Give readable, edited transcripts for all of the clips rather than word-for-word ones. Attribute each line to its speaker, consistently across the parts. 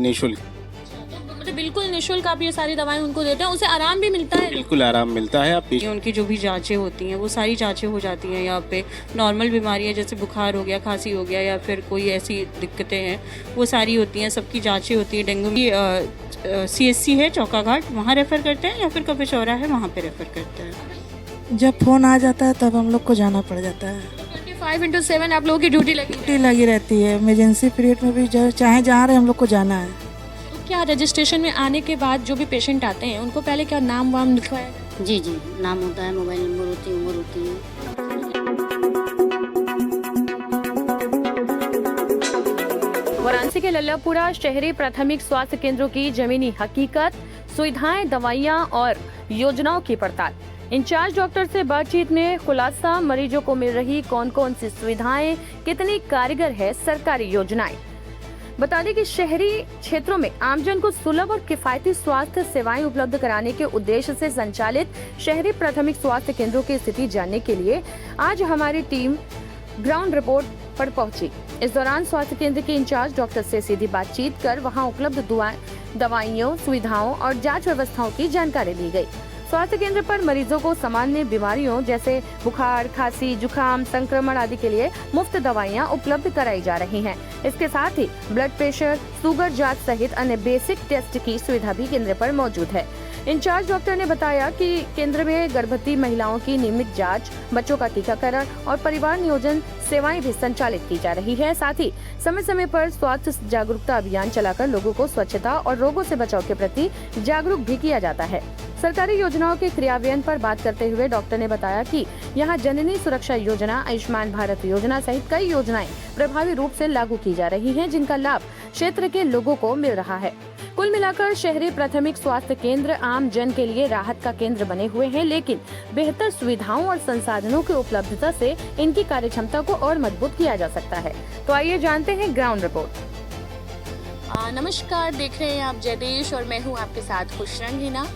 Speaker 1: निःशुल्क।
Speaker 2: तो मतलब बिल्कुल निःशुल्क आप ये सारी दवाएं उनको देते हैं, उसे आराम भी मिलता है?
Speaker 1: बिल्कुल आराम मिलता है। आप
Speaker 3: उनकी जो भी जांचें होती हैं वो सारी जांचें हो जाती हैं यहाँ पे। नॉर्मल बीमारियाँ जैसे बुखार हो गया, खांसी हो गया या फिर कोई ऐसी दिक्कतें हैं वो सारी होती हैं, सबकी जांचें होती हैं। डेंगू की CSC है चौकाघाट, वहाँ रेफ़र करते हैं या फिर कभी चौरा है वहाँ पे रेफ़र करते हैं।
Speaker 4: जब फ़ोन आ जाता है तब हम लोग को जाना पड़ जाता है।
Speaker 2: 25/7 आप लोगों की ड्यूटी लगी है।
Speaker 4: ड्यूटी लगी रहती है। इमरजेंसी पीरियड में भी जो चाहे जहाँ रहे हम लोग को जाना है।
Speaker 2: तो क्या रजिस्ट्रेशन में आने के बाद जो भी पेशेंट आते हैं उनको पहले क्या नाम वाम लिखवाया जाता है?
Speaker 5: जी जी, नाम होता है, मोबाइल नंबर होती है, उम्र होती है।
Speaker 6: वाराणसी के लल्लापुरा शहरी प्राथमिक स्वास्थ्य केंद्रों की जमीनी हकीकत, सुविधाएं, दवाइयां और योजनाओं की पड़ताल। इंचार्ज डॉक्टर से बातचीत में खुलासा, मरीजों को मिल रही कौन कौन सी सुविधाएं, कितनी कारगर है सरकारी योजनाएं। बता दें कि शहरी क्षेत्रों में आमजन को सुलभ और किफायती स्वास्थ्य सेवाएं उपलब्ध कराने के उद्देश्य से संचालित शहरी प्राथमिक स्वास्थ्य केंद्रों की स्थिति जानने के लिए आज हमारी टीम ग्राउंड रिपोर्ट पर पहुंची। इस दौरान स्वास्थ्य केंद्र के इंचार्ज डॉक्टर से सीधी बातचीत कर वहां उपलब्ध दवाइयों, सुविधाओं और जांच व्यवस्थाओं की जानकारी ली गई। स्वास्थ्य केंद्र पर मरीजों को सामान्य बीमारियों जैसे बुखार, खांसी, जुकाम, संक्रमण आदि के लिए मुफ्त दवाइयां उपलब्ध कराई जा रही हैं। इसके साथ ही ब्लड प्रेशर, शुगर जांच सहित अन्य बेसिक टेस्ट की सुविधा भी केंद्र पर मौजूद है। इंचार्ज डॉक्टर ने बताया कि केंद्र में गर्भवती महिलाओं की नियमित जांच, बच्चों का टीकाकरण और परिवार नियोजन सेवाएं भी संचालित की जा रही है। साथ ही समय समय पर स्वास्थ्य जागरूकता अभियान चलाकर लोगों को स्वच्छता और रोगों से बचाव के प्रति जागरूक भी किया जाता है। सरकारी योजनाओं के क्रियान्वयन पर बात करते हुए डॉक्टर ने बताया कि यहां जननी सुरक्षा योजना, आयुष्मान भारत योजना सहित कई योजनाएं प्रभावी रूप से लागू की जा रही हैं, जिनका लाभ क्षेत्र के लोगों को मिल रहा है। कुल मिलाकर शहरी प्राथमिक स्वास्थ्य केंद्र आम जन के लिए राहत का केंद्र बने हुए हैं, लेकिन बेहतर सुविधाओं और संसाधनों की उपलब्धता से इनकी कार्यक्षमता को और मजबूत किया जा सकता है। तो आइए जानते हैं ग्राउंड रिपोर्ट।
Speaker 2: नमस्कार, देख रहे हैं आप जयदेश और मैं हूं आपके साथ खुशरंग हिना।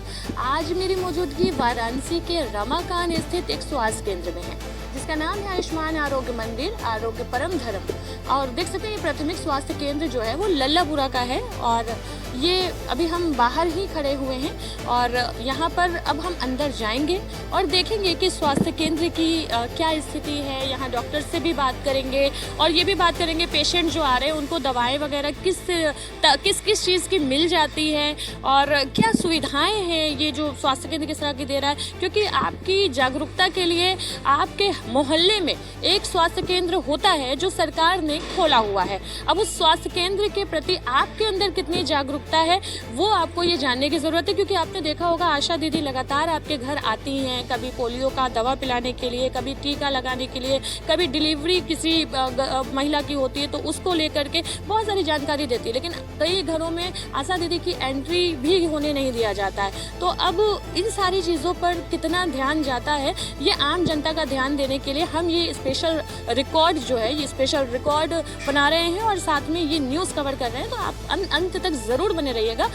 Speaker 2: आज मेरी मौजूदगी वाराणसी के रमाकांत स्थित एक स्वास्थ्य केंद्र में है, जिसका नाम है आयुष्मान आरोग्य मंदिर, आरोग्य परम धर्म। और देख सकते हैं ये प्राथमिक स्वास्थ्य केंद्र जो है वो लल्लापुरा का है और ये अभी हम बाहर ही खड़े हुए हैं और यहाँ पर अब हम अंदर जाएंगे और देखेंगे कि स्वास्थ्य केंद्र की क्या स्थिति है। यहाँ डॉक्टर से भी बात करेंगे और ये भी बात करेंगे पेशेंट जो आ रहे हैं उनको दवाएं वगैरह किस किस चीज़ की मिल जाती है और क्या सुविधाएं हैं ये जो स्वास्थ्य केंद्र किस तरह की दे रहा है। क्योंकि आपकी जागरूकता के लिए आपके मोहल्ले में एक स्वास्थ्य केंद्र होता है जो सरकार ने खोला हुआ है। अब उस स्वास्थ्य केंद्र के प्रति आपके अंदर कितनी जागरूकता है वो आपको ये जानने की ज़रूरत है। क्योंकि आपने देखा होगा आशा दीदी लगातार आपके घर आती हैं, कभी पोलियो का दवा पिलाने के लिए, कभी टीका लगाने के लिए, कभी डिलीवरी किसी महिला की होती है तो उसको लेकर के बहुत सारी जानकारी देती है। लेकिन कई घरों में आशा दीदी की एंट्री भी होने नहीं दिया जाता है। तो अब इन सारी चीज़ों पर कितना ध्यान जाता है, ये आम जनता का ध्यान देने के लिए हम ये स्पेशल रिकॉर्ड जो है ये स्पेशल रिकॉर्ड बना रहे हैं और साथ में ये न्यूज़ कवर कर रहे हैं। तो आप अंत तक ज़रूर बने रहिएगा।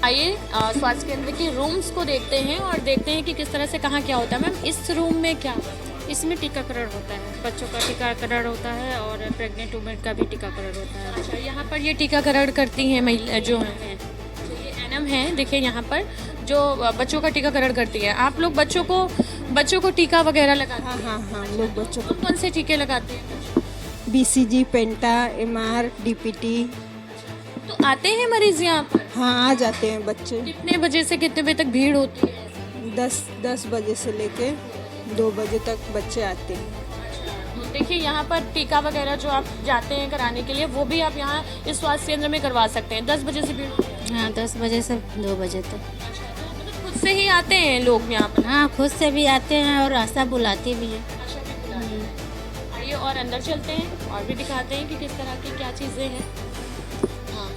Speaker 2: आइए स्वास्थ्य केंद्र के रूम्स को देखते हैं और देखते हैं कि किस तरह से कहाँ क्या होता है। मैम, इस रूम में क्या होता है?
Speaker 3: इसमें टीकाकरण होता है, बच्चों का टीकाकरण होता है और प्रेग्नेंट वुमेन का भी टीकाकरण होता है।
Speaker 2: अच्छा, यहाँ पर ये टीकाकरण करती हैं महिला जो हैं, तो ये एनम है, देखिए यहाँ पर जो बच्चों का टीकाकरण करती है। आप लोग बच्चों को टीका वगैरह लगाते हैं?
Speaker 7: हाँ, लोग बच्चों को
Speaker 2: कौन से टीके लगाते हैं?
Speaker 7: BCG, पेंटा, MR, DPT।
Speaker 2: तो आते हैं मरीज यहाँ पर?
Speaker 7: हाँ, आ जाते हैं बच्चे।
Speaker 2: कितने बजे से कितने बजे तक भीड़ होती है?
Speaker 7: 10 बजे से लेके 2 बजे तक बच्चे आते हैं।
Speaker 2: तो देखिए यहाँ पर टीका वगैरह जो आप जाते हैं कराने के लिए वो भी आप यहाँ इस स्वास्थ्य केंद्र में करवा सकते हैं। 10 बजे से भीड़ होती है?
Speaker 5: हाँ, 10 बजे से 2 बजे तक।
Speaker 2: मतलब खुद से ही आते हैं लोग यहाँ पर?
Speaker 5: हाँ, खुद से भी आते हैं और आशा बुलाती भी है।
Speaker 2: आइए और अंदर चलते हैं और भी दिखाते हैं कि किस तरह की क्या चीज़ें हैं। हाँ,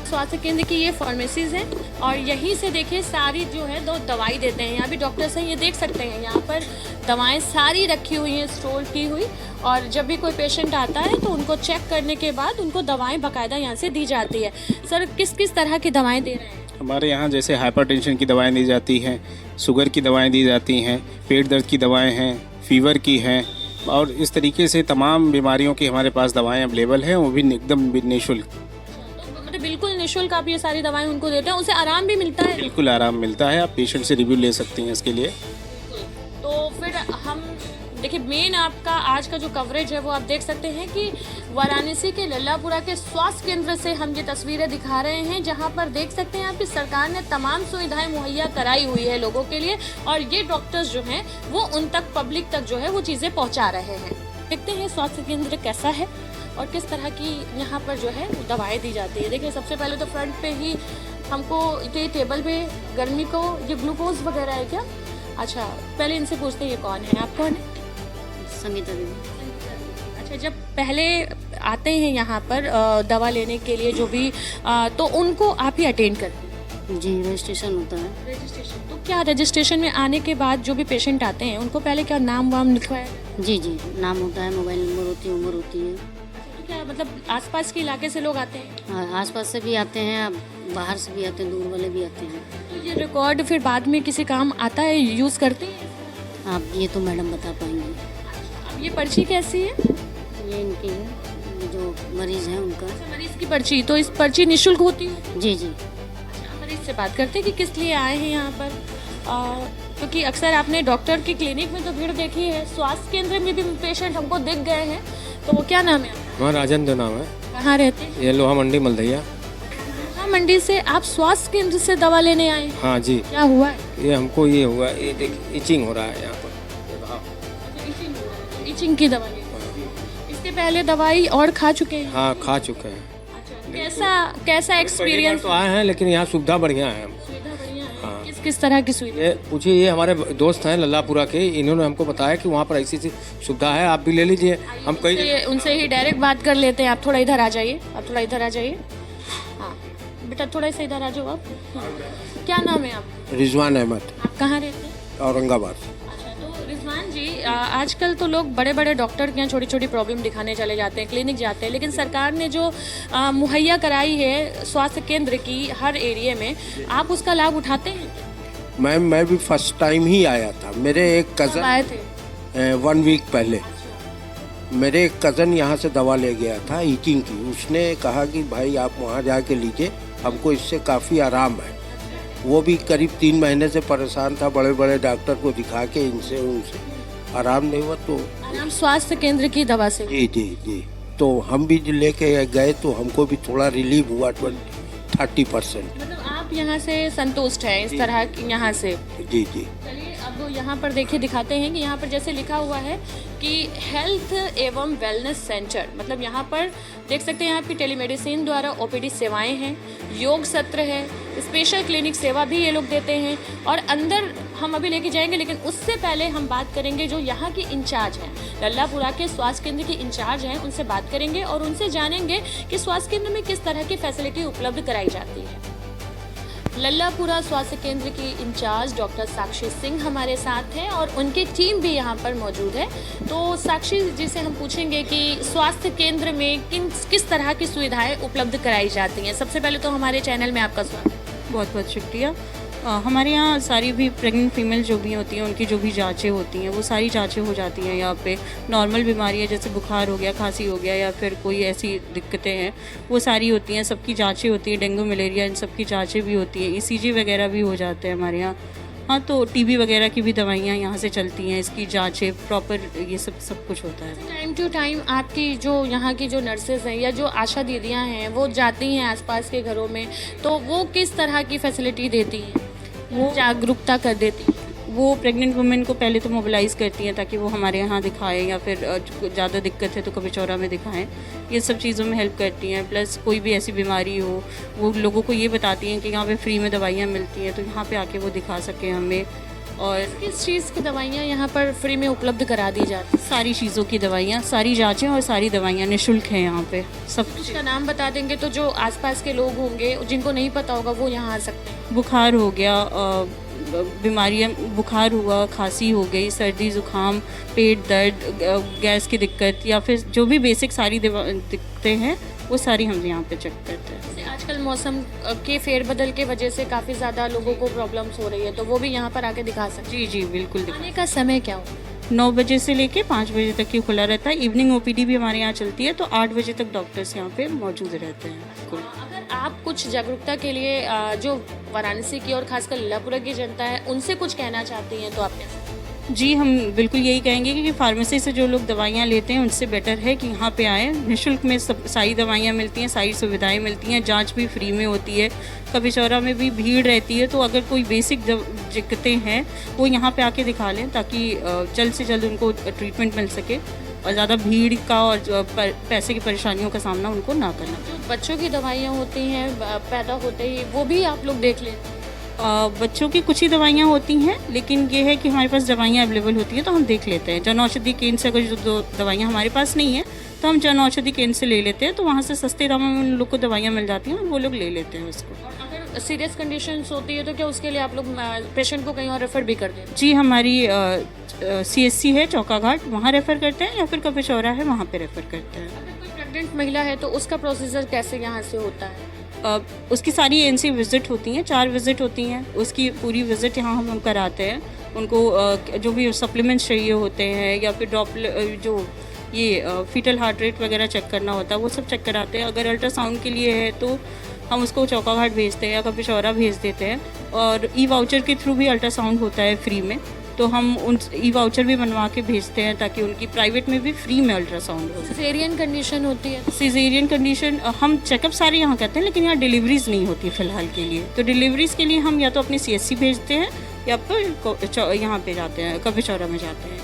Speaker 2: स्वास्थ्य केंद्र की ये फार्मेसीज हैं और यहीं से देखिए सारी जो है दो दवाई देते हैं। यहाँ भी डॉक्टर्स हैं, ये देख सकते हैं यहाँ पर दवाएं सारी रखी हुई हैं स्टोर की हुई। और जब भी कोई पेशेंट आता है तो उनको चेक करने के बाद उनको दवाएं बाकायदा यहाँ से दी जाती है। सर, किस किस तरह की दवाएँ दे रहे हैं?
Speaker 1: हमारे यहाँ जैसे हाइपरटेंशन की दवाएं दी जाती हैं, शुगर की दवाएं दी जाती हैं, पेट दर्द की दवाएं हैं, फीवर की हैं और इस तरीके से तमाम बीमारियों की हमारे पास दवाएं अवेलेबल हैं, वो भी एकदम निःशुल्क।
Speaker 2: तो मतलब बिल्कुल निःशुल्क आप ये सारी दवाएं उनको देते हैं, उनसे आराम भी मिलता है?
Speaker 1: बिल्कुल आराम मिलता है, आप पेशेंट से रिव्यू ले सकती हैं इसके लिए।
Speaker 2: तो फिर हम देखिए मेन आपका आज का जो कवरेज है वो आप देख सकते हैं कि वाराणसी के लल्लापुरा के स्वास्थ्य केंद्र से हम ये तस्वीरें दिखा रहे हैं, जहां पर देख सकते हैं आप कि सरकार ने तमाम सुविधाएं मुहैया कराई हुई है लोगों के लिए, और ये डॉक्टर्स जो हैं वो उन तक, पब्लिक तक जो है वो चीज़ें पहुंचा रहे हैं। देखते हैं स्वास्थ्य केंद्र कैसा है और किस तरह की यहाँ पर जो है दवाएँ दी जाती है। देखिए सबसे पहले तो फ्रंट पे ही हमको ये टेबल पे गर्मी को ये ग्लूकोज वगैरह है क्या? अच्छा, पहले इनसे पूछते हैं ये कौन है, आप कौन है?
Speaker 5: संगीता देवी।
Speaker 2: अच्छा, जब पहले आते हैं यहाँ पर दवा लेने के लिए जो भी तो उनको आप ही अटेंड करते हैं?
Speaker 5: जी, रजिस्ट्रेशन होता है।
Speaker 2: रजिस्ट्रेशन, तो क्या रजिस्ट्रेशन में आने के बाद जो भी पेशेंट आते हैं उनको पहले क्या नाम वाम लिखवाया?
Speaker 5: जी जी, नाम होता है, मोबाइल नंबर होती है, उम्र होती है।
Speaker 2: तो क्या मतलब आसपास के इलाके से लोग आते हैं?
Speaker 5: हाँ, आसपास से भी आते हैं, अब बाहर से भी आते हैं, दूर वाले भी आते हैं।
Speaker 2: तो ये रिकॉर्ड फिर बाद में किसी काम आता है, यूज़ करते हैं?
Speaker 5: आप ये तो मैडम बता पाएंगे।
Speaker 2: अब ये पर्ची कैसी है?
Speaker 5: ये इनकी है, ये जो मरीज़ हैं उनका।
Speaker 2: अच्छा, मरीज की पर्ची, तो इस पर्ची निःशुल्क होती है?
Speaker 5: जी जी।
Speaker 2: अच्छा, मरीज से बात करते हैं कि किस लिए आए हैं यहाँ पर, क्योंकि अक्सर आपने डॉक्टर की क्लिनिक में तो भीड़ देखी है, स्वास्थ्य केंद्र में भी पेशेंट हमको दिख गए हैं, तो वो क्या नाम है आपका?
Speaker 8: वहाँ राजेंद्र नाम है।
Speaker 2: कहाँ रहते हैं?
Speaker 8: ये लोहा मंडी मलदैया।
Speaker 2: हाँ, मंडी से आप स्वास्थ्य केंद्र से दवा लेने आए हैं?
Speaker 8: हाँ जी।
Speaker 2: क्या हुआ है?
Speaker 8: ये हमको ये हुआ, ये देखिए इचिंग हो रहा है यहाँ पर।
Speaker 2: इचिंग की दवा इसके पहले दवाई और खा चुके हैं?
Speaker 8: हाँ, खा चुके हैं।
Speaker 2: कैसा एक्सपीरियंस?
Speaker 8: तो आए हैं, लेकिन यहाँ सुविधा बढ़िया है।
Speaker 2: हाँ। किस तरह की सुविधा?
Speaker 8: ये पूछिए, ये हमारे दोस्त हैं लल्लापुरा के, इन्होंने हमको बताया कि वहाँ पर ऐसी सुविधा है, आप भी ले लीजिए। हम कहीं
Speaker 2: उनसे ही डायरेक्ट बात कर लेते हैं। आप थोड़ा इधर आ जाइए, आप थोड़ा इधर आ जाइए। हाँ बेटा, थोड़ा सा इधर आ जाओ आप। हाँ। क्या नाम है आप?
Speaker 8: रिजवान अहमद।
Speaker 2: आप कहाँ रहते हैं?
Speaker 8: औरंगाबाद।
Speaker 2: अच्छा, तो रिजवान जी, आजकल तो लोग बड़े बड़े डॉक्टर के यहाँ छोटी छोटी प्रॉब्लम दिखाने चले जाते हैं, क्लिनिक जाते हैं, लेकिन सरकार ने जो मुहैया कराई है स्वास्थ्य केंद्र की हर एरिया में, आप उसका लाभ उठाते हैं?
Speaker 8: मैम, मैं भी फर्स्ट टाइम ही आया था। मेरे एक
Speaker 2: कब आए थे?
Speaker 8: 1 वीक पहले मेरे एक कज़न यहाँ से दवा ले गया था ईचिंग की। उसने कहा कि भाई आप वहाँ जाके लीजिए, हमको इससे काफ़ी आराम है। वो भी करीब 3 महीने से परेशान था, बड़े बड़े डॉक्टर को दिखा के इनसे उनसे आराम नहीं हुआ। तो
Speaker 2: आराम स्वास्थ्य केंद्र की दवा से?
Speaker 8: जी जी जी। तो हम भी लेके गए तो हमको भी थोड़ा रिलीफ हुआ, 30%।
Speaker 2: मतलब आप यहाँ से संतुष्ट हैं इस तरह यहाँ से?
Speaker 8: जी जी।
Speaker 2: चलिए अब यहाँ पर देखिए, दिखाते हैं कि यहाँ पर जैसे लिखा हुआ है कि हेल्थ एवं वेलनेस सेंटर, मतलब यहाँ पर देख सकते हैं यहाँ की टेलीमेडिसिन द्वारा ओपीडी सेवाएं हैं, योग सत्र है, स्पेशल क्लिनिक सेवा भी ये लोग देते हैं, और अंदर हम अभी लेके जाएंगे, लेकिन उससे पहले हम बात करेंगे जो यहाँ की इंचार्ज हैं, लल्लापुरा के स्वास्थ्य केंद्र की इंचार्ज हैं, उनसे बात करेंगे और उनसे जानेंगे कि स्वास्थ्य केंद्र में किस तरह की फैसिलिटी उपलब्ध कराई जाती है। लल्लापुरा स्वास्थ्य केंद्र की इंचार्ज डॉक्टर साक्षी सिंह हमारे साथ हैं और उनकी टीम भी यहाँ पर मौजूद है। तो साक्षी जी से हम पूछेंगे कि स्वास्थ्य केंद्र में किस तरह की सुविधाएं उपलब्ध कराई जाती हैं। सबसे पहले तो हमारे चैनल में आपका स्वागत।
Speaker 3: बहुत बहुत शुक्रिया। हमारे यहाँ सारी भी प्रेग्नेंट फीमेल जो भी होती हैं, उनकी जो भी जांचें होती हैं वो सारी जांचें हो जाती हैं यहाँ पे। नॉर्मल बीमारियाँ जैसे बुखार हो गया, खांसी हो गया, या फिर कोई ऐसी दिक्कतें हैं वो सारी होती हैं, सबकी जांचें होती हैं। डेंगू मलेरिया इन सब की जांचें भी होती हैं, ECG वगैरह भी हो जाते हैं हमारे यहाँ। हाँ, तो TB वगैरह की भी दवाइयाँ यहाँ से चलती हैं, इसकी जांचें प्रॉपर, ये सब कुछ होता है।
Speaker 2: टाइम टू टाइम आपकी जो यहाँ की जो नर्सेज हैं या जो आशा दीदियाँ हैं वो जाती हैं आसपास के घरों में, तो वो किस तरह की फैसिलिटी देती हैं, वो जागरूकता कर देती हैं?
Speaker 3: वो प्रेग्नेंट वुमेन को पहले तो मोबिलाइज़ करती हैं ताकि वो हमारे यहाँ दिखाएं, या फिर ज़्यादा दिक्कत है तो कभी चौरा में दिखाएं। ये सब चीज़ों में हेल्प करती हैं। प्लस कोई भी ऐसी बीमारी हो वो लोगों को ये बताती हैं कि यहाँ पे फ्री में दवाइयाँ मिलती हैं, तो यहाँ पे आके वो दिखा सकें हमें। और
Speaker 2: किस चीज़ की दवाइयाँ यहाँ पर फ्री में उपलब्ध करा दी जाती हैं?
Speaker 3: सारी चीज़ों की दवाइयाँ, सारी जाँचें और सारी दवाइयाँ निःशुल्क हैं यहाँ पे। सब
Speaker 2: कुछ का नाम बता देंगे तो जो आसपास के लोग होंगे जिनको नहीं पता होगा वो यहाँ आ सकते हैं।
Speaker 3: बुखार हो गया, बीमारियाँ, बुखार हुआ, खांसी हो गई, सर्दी ज़ुकाम, पेट दर्द, गैस की दिक्कत, या फिर जो भी बेसिक सारी दिक्कतें हैं वो सारी हम यहाँ पे चेक करते हैं।
Speaker 2: आजकल मौसम के फेरबदल के वजह से काफ़ी ज़्यादा लोगों को प्रॉब्लम्स हो रही है, तो वो भी यहाँ पर आके दिखा सकते हैं?
Speaker 3: जी जी बिल्कुल।
Speaker 2: आने का समय क्या हो?
Speaker 3: 9 बजे से लेके 5 बजे तक ही खुला रहता है। इवनिंग OPD भी हमारे यहाँ चलती है, तो 8 बजे तक डॉक्टर्स यहाँ पे मौजूद रहते हैं।
Speaker 2: अगर आप कुछ जागरूकता के लिए जो वाराणसी की और खासकर ललितपुर की जनता है उनसे कुछ कहना चाहती हैं तो आप क्या?
Speaker 3: जी, हम बिल्कुल यही कहेंगे कि फार्मेसी से जो लोग दवाइयाँ लेते हैं उनसे बेटर है कि यहाँ पे आएँ। निःशुल्क में सब सारी दवाइयाँ मिलती हैं, सारी सुविधाएं मिलती हैं, जांच भी फ्री में होती है। कभी चौरा में भी भीड़ रहती है, तो अगर कोई बेसिक दिक्कतें हैं वो यहाँ पे आके दिखा लें ताकि जल्द से जल्द उनको ट्रीटमेंट मिल सके और ज़्यादा भीड़ का और पैसे की परेशानियों का सामना उनको ना करना।
Speaker 2: जो बच्चों की दवाइयाँ होती हैं पैदा होते ही वो भी आप लोग देख लें?
Speaker 3: बच्चों की कुछ ही दवाइयाँ होती हैं, लेकिन ये है कि हमारे पास दवाइयाँ अवेलेबल होती हैं तो हम देख लेते हैं। जन औषधि केंद्र से अगर जो दवाइयाँ हमारे पास नहीं है तो हम जन औषधि केंद्र से ले लेते हैं, तो वहाँ से सस्ते दामों में उन लोग को दवाइयाँ मिल जाती हैं और वो लोग ले लेते हैं उसको।
Speaker 2: और अगर सीरियस कंडीशंस होती है तो क्या उसके लिए आप लोग पेशेंट को कहीं और रेफर भी कर देते हैं?
Speaker 3: जी, हमारी CSC है चौका घाट, वहाँ रेफ़र करते हैं, या फिर कभी चौरा है वहाँ पे रेफ़र करते हैं।
Speaker 2: अगर कोई प्रेग्नेंट महिला है तो उसका प्रोसीजर कैसे यहाँ से होता है?
Speaker 3: उसकी सारी ANC विज़िट होती हैं, 4 विज़िट होती हैं, उसकी पूरी विज़िट यहाँ हम कराते हैं। उनको जो भी सप्लीमेंट्स चाहिए होते हैं या फिर जो ये फीटल हार्ट रेट वगैरह चेक करना होता है वो सब चेक कराते हैं। अगर अल्ट्रासाउंड के लिए है तो हम उसको चौका घाट भेजते हैं या कभी चौरा भेज देते हैं। और E-वाउचर के थ्रू भी अल्ट्रासाउंड होता है फ्री में, तो हम उन E-वाउचर भी बनवा के भेजते हैं ताकि उनकी प्राइवेट में भी फ्री में अल्ट्रासाउंड हो।
Speaker 2: सिजेरियन कंडीशन होती है?
Speaker 3: सिजेरियन कंडीशन हम चेकअप सारे यहाँ करते हैं, लेकिन यहाँ डिलीवरीज नहीं होती फ़िलहाल के लिए। तो डिलीवरीज के लिए हम या तो अपनी CSC भेजते हैं या फिर यहाँ पे जाते हैं, कभी चौरा में जाते हैं।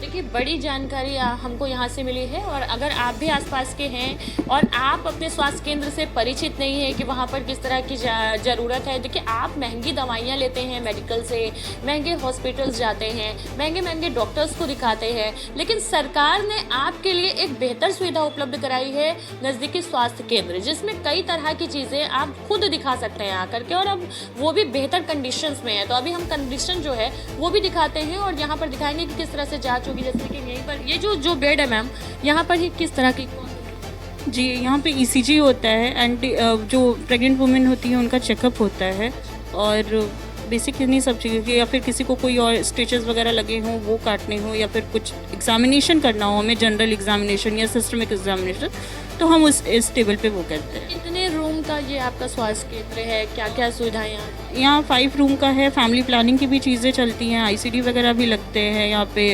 Speaker 2: देखिए, बड़ी जानकारी हमको यहाँ से मिली है। और अगर आप भी आसपास के हैं और आप अपने स्वास्थ्य केंद्र से परिचित नहीं है कि वहाँ पर किस तरह की ज़रूरत है, देखिए आप महंगी दवाइयाँ लेते हैं मेडिकल से, महंगे हॉस्पिटल्स जाते हैं, महंगे महंगे डॉक्टर्स को दिखाते हैं, लेकिन सरकार ने आपके लिए एक बेहतर सुविधा उपलब्ध कराई है नज़दीकी स्वास्थ्य केंद्र, जिसमें कई तरह की चीज़ें आप खुद दिखा सकते हैं आकर के, और अब वो भी बेहतर कंडीशंस में है। तो अभी हम कंडीशन जो है वो भी दिखाते हैं और यहाँ पर दिखाएंगे कि किस तरह से जाँच होगी। जैसे कि यहीं पर ये जो बेड है मैम, यहाँ पर ही किस तरह की?
Speaker 3: जी, यहाँ पे ECG होता है एंड जो प्रेग्नेंट वुमेन होती है उनका चेकअप होता है, और बेसिक इन्हीं सब चीज़ों की, या फिर किसी को कोई और स्टिचेस वगैरह लगे हों वो काटने हों, या फिर कुछ एग्जामिनेशन करना हो हमें, जनरल एग्जामिनेशन या सिस्टमिक एग्जामिनेशन, तो हम इस टेबल पे वो करते हैं।
Speaker 2: कितने रूम का ये आपका स्वास्थ्य केंद्र है? क्या क्या सुविधाएं
Speaker 3: यहाँ 5 रूम का है। फैमिली प्लानिंग की भी चीज़ें चलती हैं, ICD वगैरह भी लगते हैं यहाँ पे,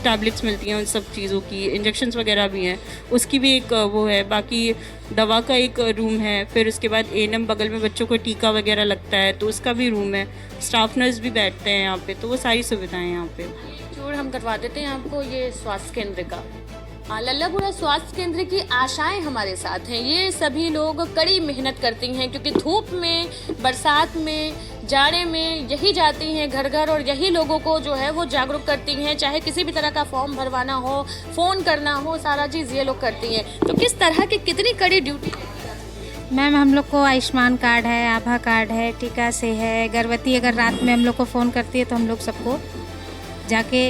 Speaker 3: टैबलेट्स मिलती हैं उन सब चीज़ों की, इंजेक्शंस वगैरह भी हैं, उसकी भी एक वो है। बाकी दवा का एक रूम है, फिर उसके बाद ANM बगल में बच्चों को टीका वगैरह लगता है तो उसका भी रूम है। स्टाफ नर्स भी बैठते हैं यहाँ पे, तो वो सारी सुविधाएं यहाँ पे।
Speaker 2: टूर हम करवा देते हैं आपको ये स्वास्थ्य केंद्र का। ललितपुर स्वास्थ्य केंद्र की आशाएं हमारे साथ हैं। ये सभी लोग कड़ी मेहनत करती हैं क्योंकि धूप में, बरसात में, जाड़े में यही जाती हैं घर घर और यही लोगों को जो है वो जागरूक करती हैं। चाहे किसी भी तरह का फॉर्म भरवाना हो, फ़ोन करना हो, सारा चीज़ ये लोग करती हैं। तो किस तरह की कितनी कड़ी ड्यूटी?
Speaker 5: मैम, हम लोग को आयुष्मान कार्ड है, आभा कार्ड है, टीका से है, गर्भवती अगर रात में हम लोग को फ़ोन करती है तो हम लोग सबको जाके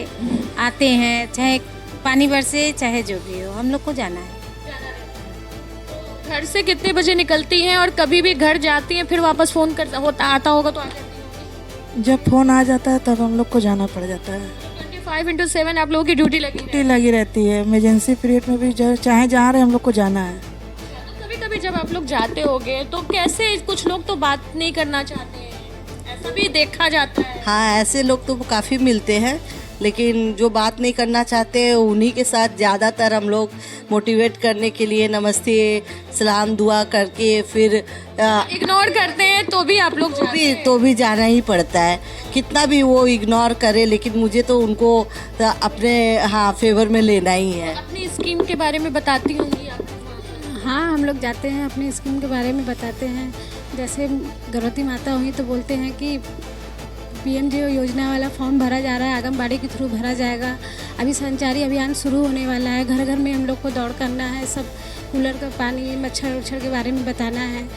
Speaker 5: आते हैं, चाहे पानी बरसे चाहे जो भी हो, हम लोग को जाना है।
Speaker 2: घर से कितने बजे निकलती हैं और कभी भी घर जाती हैं फिर वापस फ़ोन आता होगा तो
Speaker 4: जब फ़ोन आ जाता है तब हम लोग को जाना पड़ जाता है।
Speaker 2: 25/7 आप लोगों की ड्यूटी
Speaker 4: लगी रहती है। इमरजेंसी पीरियड में भी चाहे जहाँ रहे हम लोग को जाना है।
Speaker 2: कभी कभी जब आप लोग जाते होगे तो कैसे, कुछ लोग तो बात नहीं करना चाहते हैं, ऐसा भी देखा जाता है?
Speaker 9: हाँ, ऐसे लोग तो काफ़ी मिलते हैं, लेकिन जो बात नहीं करना चाहते उन्हीं के साथ ज़्यादातर हम लोग मोटिवेट करने के लिए नमस्ते, सलाम, दुआ करके फिर
Speaker 2: इग्नोर करते हैं तो भी आप लोग
Speaker 9: तो भी जाना ही पड़ता है। कितना भी वो इग्नोर करे, लेकिन मुझे तो उनको अपने फेवर में लेना ही है।
Speaker 2: अपनी स्कीम के बारे में बताती होंगी आप?
Speaker 5: हाँ, हम लोग जाते हैं, अपनी स्कीम के बारे में बताते हैं। जैसे गर्भवती माता हुई तो बोलते हैं कि PMJO योजना वाला फॉर्म भरा जा रहा है, आंगनबाड़ी के थ्रू भरा जाएगा। अभी संचारी अभियान शुरू होने वाला है, घर घर में हम लोग को दौड़ करना है, सब कूलर का पानी, मच्छर उच्छर के बारे में बताना है।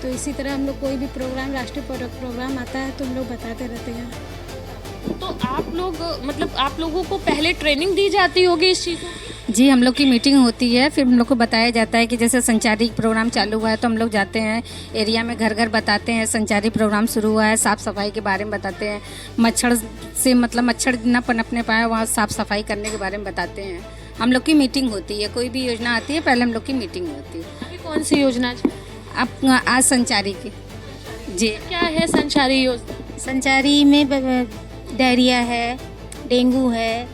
Speaker 5: तो इसी तरह हम लोग कोई भी प्रोग्राम, राष्ट्रीय प्रोग्राम आता है तो हम लोग बताते रहते हैं।
Speaker 2: तो आप लोग, मतलब आप लोगों को पहले ट्रेनिंग दी जाती होगी इस चीज़ की?
Speaker 5: जी, हम लोग की मीटिंग होती है, फिर हम लोग को बताया जाता है कि जैसे संचारी प्रोग्राम चालू हुआ है तो हम लोग जाते हैं एरिया में, घर घर बताते हैं संचारी प्रोग्राम शुरू हुआ है, साफ़ सफाई के बारे में बताते हैं, मच्छर से मतलब मच्छर ना पनपने पाए वहाँ साफ़ सफाई करने के बारे में बताते हैं। हम लोग की मीटिंग होती है, कोई भी योजना आती है पहले हम लोग की मीटिंग होती है।
Speaker 2: कौन सी योजना
Speaker 5: आप आज संचारी की जी।
Speaker 2: क्या है संचारी योजना?
Speaker 5: संचारी में डायरिया है, डेंगू है,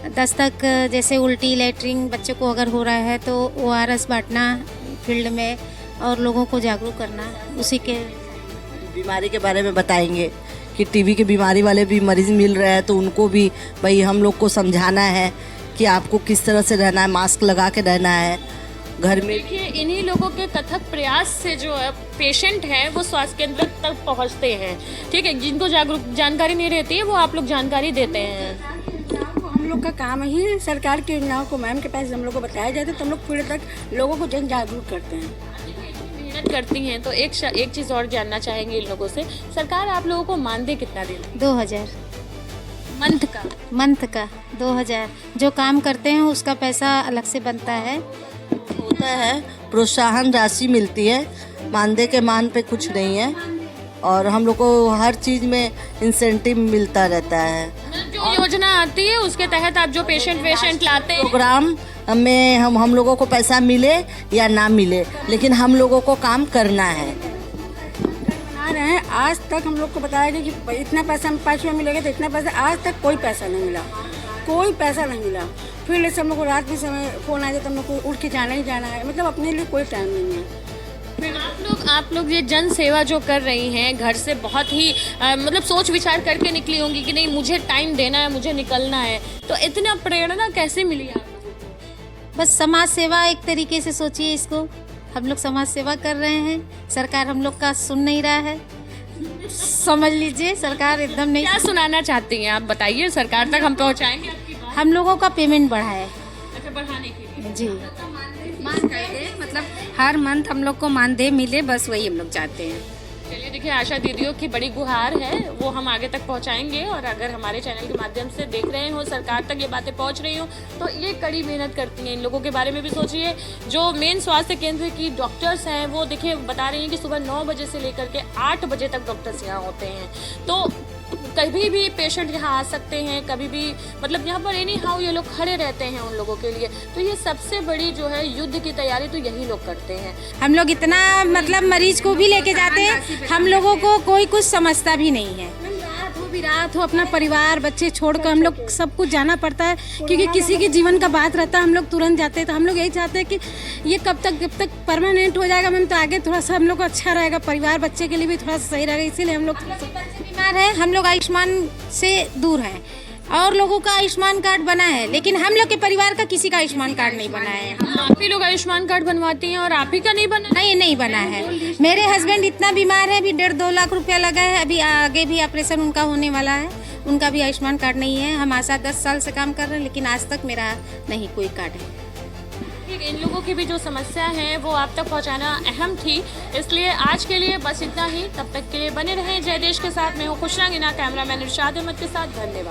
Speaker 5: दस्तक जैसे उल्टी लेटरिन बच्चों को अगर हो रहा है तो ORS बांटना फील्ड में और लोगों को जागरूक करना। उसी के
Speaker 9: बीमारी के बारे में बताएंगे कि टीबी की बीमारी वाले भी मरीज मिल रहे हैं, तो उनको भी भाई हम लोग को समझाना है कि आपको किस तरह से रहना है, मास्क लगा के रहना है घर में।
Speaker 2: देखिए, इन्हीं लोगों के कथक प्रयास से जो है पेशेंट हैं वो स्वास्थ्य केंद्र तक पहुंचते हैं। ठीक है, जिनको जानकारी नहीं रहती है वो आप लोग जानकारी देते हैं।
Speaker 10: हम लोग का काम ही सरकार की योजनाओं को मैम के पास हम लोग को बताया जाता है, तो हम लोग पूरे तक लोगों को जन जागरूक करते हैं।
Speaker 2: मेहनत करती हैं तो एक चीज़ और जानना चाहेंगे इन लोगों से, सरकार आप लोगों को मानदेय कितना दे रही है?
Speaker 5: 2000
Speaker 2: मंथ का
Speaker 5: 2000। जो काम करते हैं उसका पैसा अलग से बनता है।
Speaker 9: होता है, प्रोत्साहन राशि मिलती है, मानदेय के मान पे कुछ नहीं है, और हम लोग को हर चीज़ में इंसेंटिव मिलता रहता है।
Speaker 2: जो योजना आती है उसके तहत आप जो पेशेंट लाते हैं,
Speaker 9: प्रोग्राम में हम लोगों को पैसा मिले या ना मिले, लेकिन हम लोगों को काम करना है।
Speaker 10: बना रहे हैं, आज तक हम लोग को बताया गया कि इतना पैसा हम 5 रुपये मिलेगा, तो इतना पैसा आज तक कोई पैसा नहीं मिला, कोई पैसा नहीं मिला। फिर से हम लोग को रात के समय फ़ोन आ जाए तो हम लोग को उठ के जाना ही जाना है, मतलब अपने लिए कोई टाइम नहीं है।
Speaker 2: फिर आप लोग ये जन सेवा जो कर रही हैं, घर से बहुत ही मतलब सोच विचार करके निकली होंगी कि नहीं मुझे टाइम देना है, मुझे निकलना है, तो इतना प्रेरणा कैसे मिली आपको?
Speaker 5: बस समाज सेवा एक तरीके से सोचिए इसको, हम लोग समाज सेवा कर रहे हैं, सरकार हम लोग का सुन नहीं रहा है। समझ लीजिए सरकार एकदम नहीं।
Speaker 2: क्या सुनाना चाहती हैं आप, बताइए, सरकार तक हम पहुँचाएंगे आपकी बात।
Speaker 5: हम लोगों का पेमेंट बढ़ाए
Speaker 2: अच्छा, बढ़ाने के लिए
Speaker 5: जी,
Speaker 10: मतलब हर मंथ हम लोग को मानदेय मिले, बस वही हम लोग चाहते हैं।
Speaker 2: चलिए, देखिए, आशा दीदियों की बड़ी गुहार है, वो हम आगे तक पहुंचाएंगे, और अगर हमारे चैनल के माध्यम से देख रहे हो, सरकार तक ये बातें पहुंच रही हो, तो ये कड़ी मेहनत करती हैं। इन लोगों के बारे में भी सोचिए। जो मेन स्वास्थ्य केंद्र की डॉक्टर्स हैं वो देखिए बता रही हैं कि सुबह 9 बजे से लेकर के 8 बजे तक डॉक्टर्स यहाँ होते हैं, तो कभी भी पेशेंट यहाँ आ सकते हैं, कभी भी, मतलब यहाँ पर एनी हाउ ये लोग खड़े रहते हैं उन लोगों के लिए। तो ये सबसे बड़ी जो है युद्ध की तैयारी तो यही लोग करते हैं।
Speaker 5: हम लोग इतना मतलब मरीज को भी लेके जाते हैं, हम लोगों को कोई कुछ समझता भी नहीं है।
Speaker 10: रात हो अपना परिवार बच्चे छोड़कर हम लोग सब कुछ जाना पड़ता है, क्योंकि किसी के जीवन का बात रहता है, हम लोग तुरंत जाते हैं। तो हम लोग यही चाहते हैं कि ये कब तक परमानेंट हो जाएगा मैम, तो आगे थोड़ा सा हम लोग को अच्छा रहेगा, परिवार बच्चे के लिए भी थोड़ा सा सही रहेगा। इसीलिए हम लोग
Speaker 5: बीमार है, हम लोग आयुष्मान से दूर हैं, और लोगों का आयुष्मान कार्ड बना है, लेकिन हम लोग के परिवार का किसी का आयुष्मान कार्ड नहीं बना है।
Speaker 2: आप ही लोग आयुष्मान कार्ड बनवाती हैं और आप ही का नहीं बना?
Speaker 5: नहीं बना है। मेरे हस्बैंड इतना बीमार है, अभी 1.5-2 लाख रुपया लगा है, अभी आगे भी ऑपरेशन उनका होने वाला है, उनका भी आयुष्मान कार्ड नहीं है। हम आशा 10 साल से काम कर रहे हैं, लेकिन आज तक मेरा नहीं कोई कार्ड है।
Speaker 2: इन लोगों की भी जो समस्या है वो आप तक पहुंचाना अहम थी, इसलिए आज के लिए बस इतना ही। तब तक के लिए बने रहें जय देश के साथ। मैं हूँ खुशरंग हिना, कैमरामैन इरशाद अहमद के साथ। धन्यवाद।